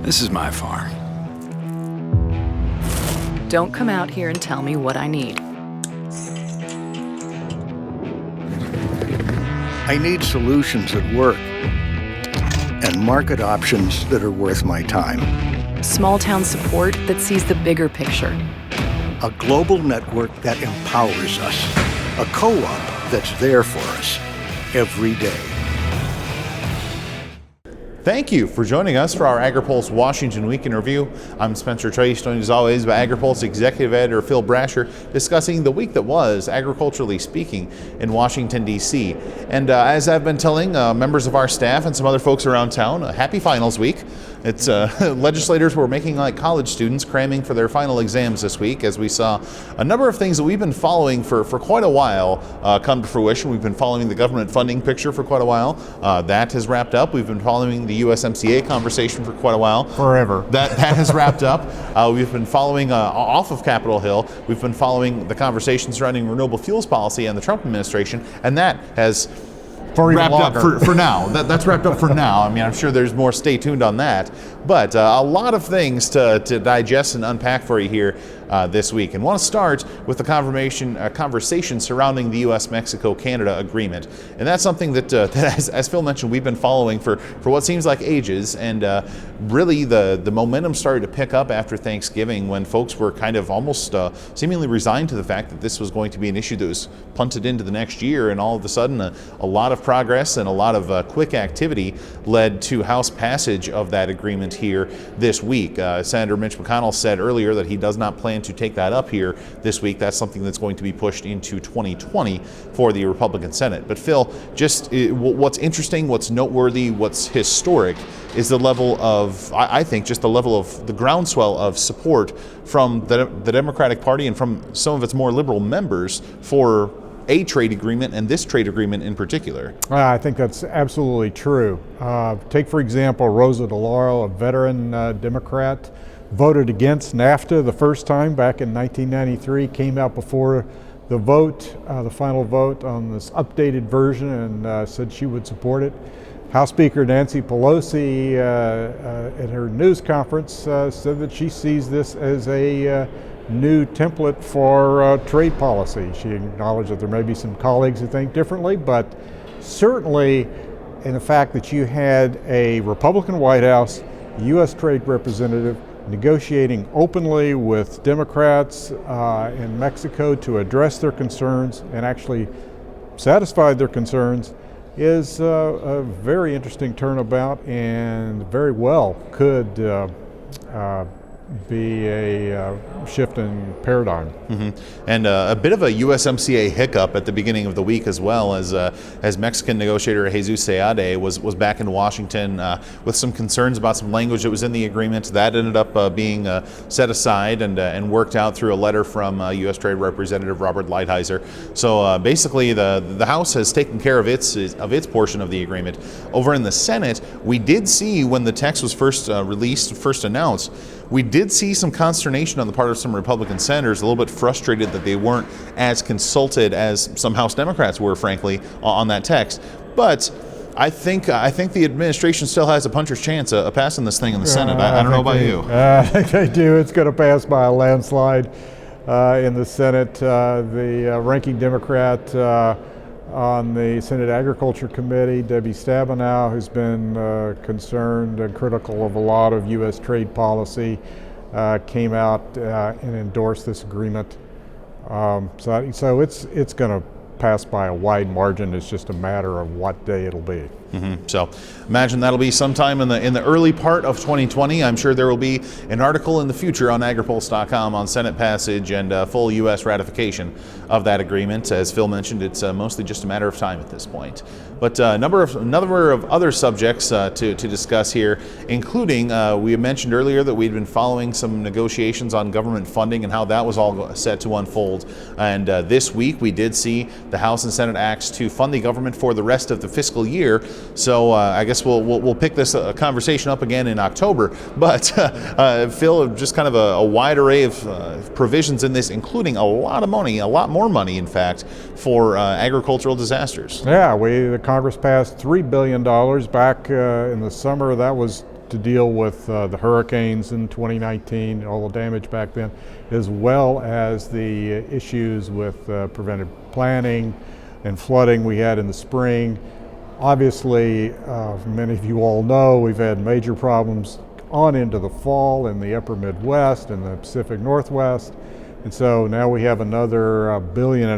This is my farm. Don't come out here and tell me what I need. I need solutions that work and market options that are worth my time. Small town support that sees the bigger picture. A global network that empowers us. A co-op that's there for us every day. Thank you for joining us for our Agri-Pulse Washington Week in Review. I'm Spencer Trace, joined as always by Agri-Pulse Executive Editor Phil Brasher, discussing the week that was, agriculturally speaking, in Washington, D.C. And as I've been telling members of our staff and some other folks around town, a happy finals week. It's legislators were making like college students cramming for their final exams this week, as we saw a number of things that we've been following for quite a while come to fruition. We've been following the government funding picture for quite a while. That has wrapped up. We've been following the USMCA conversation for quite a while. Forever. That has wrapped up. We've been following off of Capitol Hill. We've been following the conversation surrounding renewable fuels policy and the Trump administration, and that has wrapped up for now. That's wrapped up for now. I mean, I'm sure there's more. Stay tuned on that. But a lot of things to digest and unpack for you here this week. And want to start with the conversation surrounding the U.S.-Mexico-Canada agreement. And that's something that as Phil mentioned, we've been following for what seems like ages. And really the momentum started to pick up after Thanksgiving, when folks were kind of almost seemingly resigned to the fact that this was going to be an issue that was punted into the next year. And all of a sudden, a lot of progress and a lot of quick activity led to House passage of that agreement here this week. Senator Mitch McConnell said earlier that he does not plan to take that up here this week. That's something that's going to be pushed into 2020 for the Republican Senate. But Phil, just what's interesting, what's noteworthy, what's historic is the level of, I think, just the level of the groundswell of support from the Democratic Party and from some of its more liberal members for a trade agreement, and this trade agreement in particular. I think that's absolutely true. Take, for example, Rosa DeLauro, a veteran Democrat, voted against NAFTA the first time back in 1993, came out before the vote, the final vote on this updated version, and said she would support it. House Speaker Nancy Pelosi at her news conference said that she sees this as a new template for trade policy. She acknowledged that there may be some colleagues who think differently, but certainly in the fact that you had a Republican White House, U.S. trade representative, negotiating openly with Democrats in Mexico to address their concerns and actually satisfied their concerns is a very interesting turnabout, and very well could be a shift in paradigm. Mm-hmm. And a bit of a USMCA hiccup at the beginning of the week, as well as Mexican negotiator Jesus Seade was back in Washington with some concerns about some language that was in the agreement. That ended up being set aside and worked out through a letter from U.S. Trade Representative Robert Lighthizer. So basically, the House has taken care of its portion of the agreement. Over in the Senate, we did see, when the text was first announced, we did see some consternation on the part of some Republican senators, a little bit frustrated that they weren't as consulted as some House Democrats were, frankly, on that text. But I think the administration still has a puncher's chance of passing this thing in the Senate. I don't know about you. I think they do. It's going to pass by a landslide in the Senate. The ranking Democrat on the Senate Agriculture Committee, Debbie Stabenow, has been concerned and critical of a lot of U.S. trade policy, came out and endorsed this agreement. So it's going to pass by a wide margin. It's just a matter of what day it'll be. Mm-hmm. So imagine that'll be sometime in the early part of 2020. I'm sure there will be an article in the future on agripulse.com on Senate passage and full U.S. ratification of that agreement. As Phil mentioned, it's mostly just a matter of time at this point. But a number of other subjects to discuss here, including we mentioned earlier that we'd been following some negotiations on government funding and how that was all set to unfold. And this week we did see the House and Senate acts to fund the government for the rest of the fiscal year. So I guess we'll pick this conversation up again in October. But Phil, just kind of a wide array of provisions in this, including a lot of money, a lot more money, in fact, for agricultural disasters. Yeah, the Congress passed $3 billion back in the summer. That was to deal with the hurricanes in 2019, all the damage back then, as well as the issues with preventive planning and flooding we had in the spring. Obviously, many of you all know we've had major problems on into the fall in the upper Midwest and the Pacific Northwest. And so now we have another $1.5 billion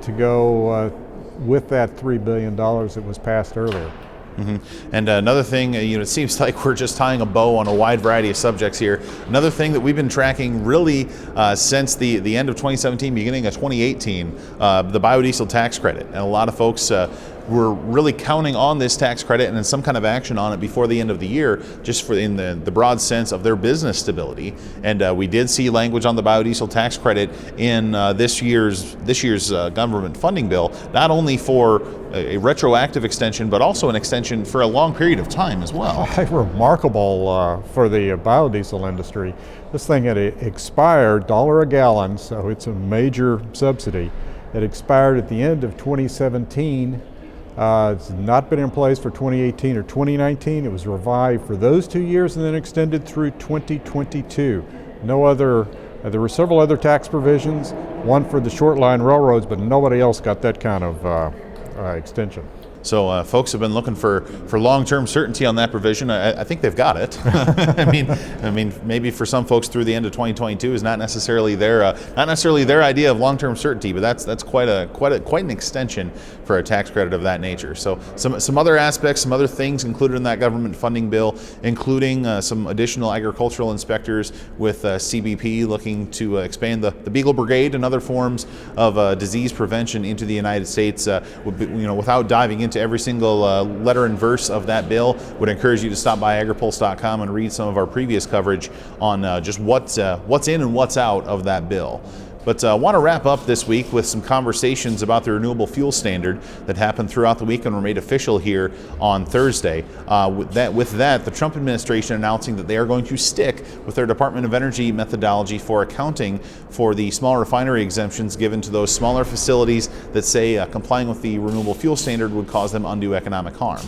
to go with that $3 billion that was passed earlier. Mm-hmm. And another thing, it seems like we're just tying a bow on a wide variety of subjects here. Another thing that we've been tracking really since the end of 2017, beginning of 2018, the biodiesel tax credit. And a lot of folks were really counting on this tax credit and some kind of action on it before the end of the year, just for in the broad sense of their business stability. And we did see language on the biodiesel tax credit in this year's government funding bill, not only for a retroactive extension, but also an extension for a long period of time as well. Remarkable for the biodiesel industry. This thing had expired $1 a gallon, so it's a major subsidy. It expired at the end of 2017. It's not been in place for 2018 or 2019. It was revived for those 2 years and then extended through 2022. There were several other tax provisions, one for the short line railroads, but nobody else got that kind of extension. So folks have been looking for long-term certainty on that provision. I think they've got it. I mean, maybe for some folks through the end of 2022 is not necessarily their idea of long-term certainty, but that's quite an extension for a tax credit of that nature. So some other aspects, some other things included in that government funding bill, including some additional agricultural inspectors with CBP looking to expand the Beagle Brigade and other forms of disease prevention into the United States. Without diving into every single letter and verse of that bill, would encourage you to stop by Agri-Pulse.com and read some of our previous coverage on just what's in and what's out of that bill. But I want to wrap up this week with some conversations about the renewable fuel standard that happened throughout the week and were made official here on Thursday. With that, the Trump administration announcing that they are going to stick with their Department of Energy methodology for accounting for the small refinery exemptions given to those smaller facilities that say complying with the renewable fuel standard would cause them undue economic harm.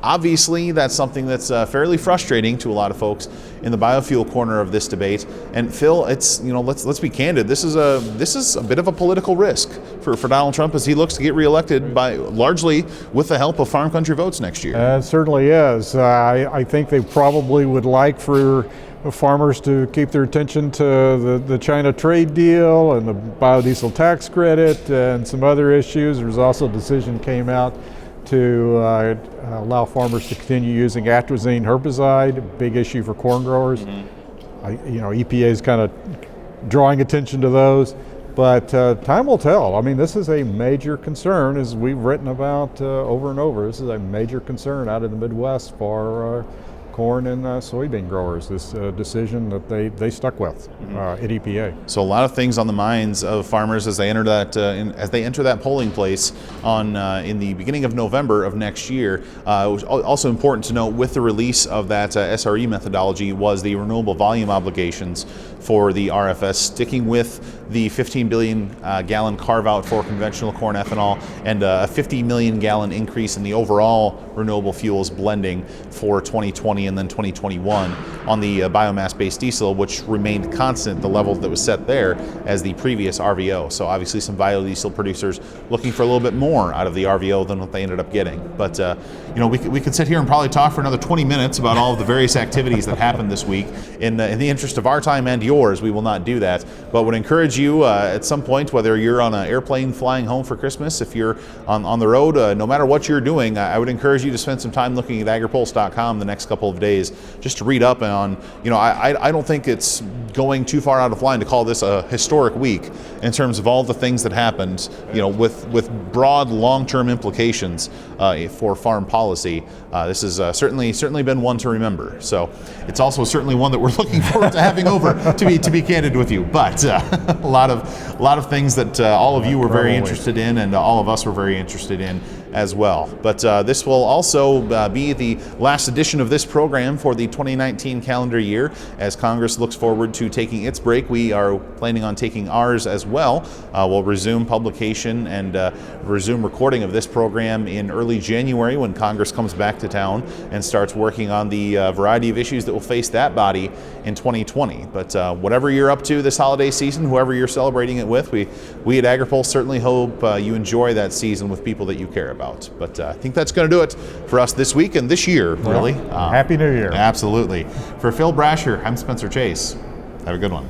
Obviously, that's something that's fairly frustrating to a lot of folks in the biofuel corner of this debate. And Phil, it's let's be candid. This is a bit of a political risk for Donald Trump as he looks to get reelected largely with the help of farm country votes next year. It certainly is. I think they probably would like for farmers to keep their attention to the China trade deal and the biodiesel tax credit and some other issues. There's also a decision came out to allow farmers to continue using atrazine herbicide, a big issue for corn growers. Mm-hmm. EPA is kind of drawing attention to those, but time will tell. I mean, this is a major concern, as we've written about over and over. This is a major concern out in the Midwest for corn and soybean growers, this decision that they stuck with at EPA. So a lot of things on the minds of farmers as they enter that polling place in the beginning of November of next year. It was also important to note with the release of that SRE methodology was the renewable volume obligations for the RFS, sticking with the 15 billion gallon carve out for conventional corn ethanol and a 50 million gallon increase in the overall renewable fuels blending for 2020 and then 2021 on the biomass-based diesel, which remained constant, the level that was set there as the previous RVO. So obviously some biodiesel producers looking for a little bit more out of the RVO than what they ended up getting. But we could sit here and probably talk for another 20 minutes about all of the various activities that happened this week. In the interest of our time and yours, we will not do that, but would encourage you at some point, whether you're on an airplane flying home for Christmas, if you're on the road, no matter what you're doing, I would encourage you to spend some time looking at agripulse.com the next couple of days just to read up on, I don't think it's going too far out of line to call this a historic week in terms of all the things that happened, with broad long-term implications for farm policy. This has certainly been one to remember. So it's also certainly one that we're looking forward to having over to be candid with you. But a lot of things that all of you were very interested in, and all of us were very interested in as well. But this will also be the last edition of this program for the 2019 calendar year. As Congress looks forward to taking its break, we are planning on taking ours as well. We'll resume publication and resume recording of this program in early January when Congress comes back to town and starts working on the variety of issues that will face that body in 2020. But whatever you're up to this holiday season, whoever you're celebrating it with, we at Agri-Pulse certainly hope you enjoy that season with people that you care about. But I think that's going to do it for us this week and this year, really. Happy New Year. Absolutely. For Phil Brasher, I'm Spencer Chase. Have a good one.